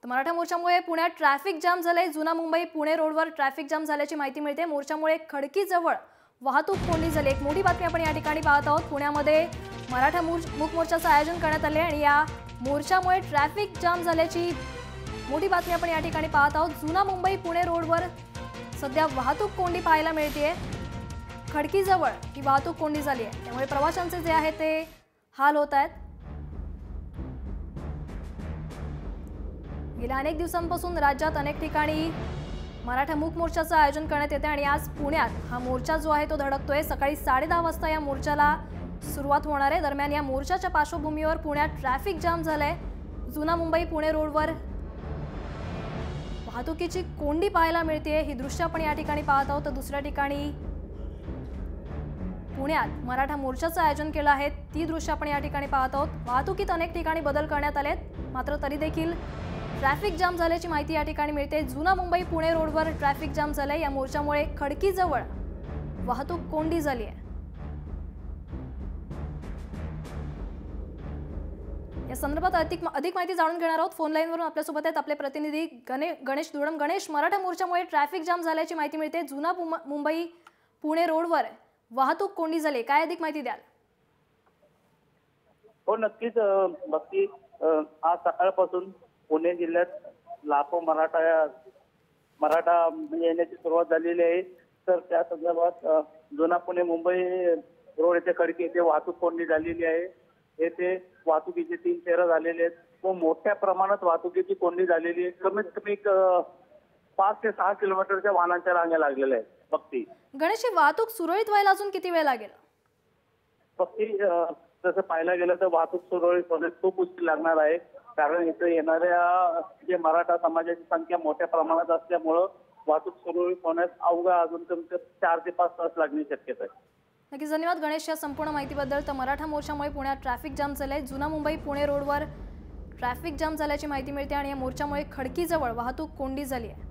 मराठा मोर्चामुळे पुण्यात traffic jam झाले। जुना मुंबई पुणे रोडवर ट्रॅफिक जाम झाल्याची माहिती मिळते। मोर्चामुळे खडकीजवळ वाहतूक कोंडी झाली। एक मोठी बातमी आपण या ठिकाणी पाहत आहोत। पुण्यामध्ये मराठा मूक मोर्चाचं आयोजन करण्यात आले आणि या मोर्चामुळे ट्रॅफिक जाम झाल्याची मोठी बातमी आपण या ठिकाणी पाहत आहोत। जुना मुंबई पुणे रोडवर सध्या वाहतूक कोंडी पाहायला मिळते। खडकीजवळ ही वाहतूक कोंडी झाली आहे, त्यामुळे प्रवाशांचे जे आहे ते हाल होत आहेत। गेल्या अनेक दिवसांपासून राज्यात अनेक ठिकाणी मराठा मूक मोर्चाचं आयोजन करण्यात येते आणि आज पुण्यात हा मोर्चा जो आहे तो धडकतोय। सकाळी 10:30 वाजता या मोर्चाला सुरुवात होणार आहे। दरम्यान या मोर्चाच्या पार्श्वभूमीवर पुण्यात ट्रॅफिक जाम झालंय। जुना मुंबई पुणे रोडवर वाहतुकीची कोंडी पाहायला मिळते। ही दृश्य आपण या ठिकाणी पाहत आहोत। तर दुसऱ्या ठिकाणी पुण्यात मराठा मोर्चाचं आयोजन केलं आहे, ती दृश्य आपण या ठिकाणी पाहत आहोत। वाहतुकीत अनेक ठिकाणी बदल करण्यात आलेत, मात्र तरी देखील ट्रॅफिक जाम झाल्याची माहिती या ठिकाणी मिळते। जुना मुंबई पुणे रोडवर ट्रॅफिक जाम झालंय। या मोर्चामुळे खडकीजवळ वाहतूक कोंडी झाली आहे। या संदर्भात अधिक माहिती जाणून घेणार आहोत। फोन लाईनवरून आपल्यासोबत आहेत आपले प्रतिनिधी गणेश दुडम। गणेश, मराठा मोर्चामुळे ट्रॅफिक जाम झाल्याची माहिती मिळते। जुना मुंबई पुणे रोडवर वाहतूक कोंडी झाली, काय अधिक माहिती द्याल? हो नक्कीच भक्ती, आज सकाळपासून पुणे जिल्ह्यात लाखो मराठा येण्याची सुरुवात झालेली आहे। तर त्या संदर्भात जुना पुणे मुंबई रोड येथे खडकी येथे वाहतूक कोंडी झालेली आहे। येथे वाहतुकीचे 3 फेऱ्या झालेले आहेत व मोठ्या प्रमाणात वाहतुकीची कोंडी झालेली आहे। कमीत कमी 5 ते 6 किलोमीटरच्या वाहनांच्या रांगा लागलेल्या आहेत। भक्ती, गणेश, वाहतूक सुरळीत व्हायला अजून किती वेळ लागेल? भक्ती, तसं पाहायला गेलं तर वाहतूक सुरळीत होण्यास खूप उशीर लागणार आहे, कारण इथे येणाऱ्या जे मराठा समाजाची संख्या मोठ्या प्रमाणात असल्यामुळं वाहतूक सुरळीत होण्यास अवघा अजून कमी 4 ते 5 तास लागण्याची शक्यता आहे। नक्कीच धन्यवाद गणेश या संपूर्ण माहितीबद्दल। तर मराठा मोर्चामुळे पुण्यात ट्रॅफिक जाम झालंय। जुना मुंबई पुणे रोडवर ट्रॅफिक जाम झाल्याची माहिती मिळते आणि या मोर्चामुळे खडकीजवळ वाहतूक कोंडी झाली आहे।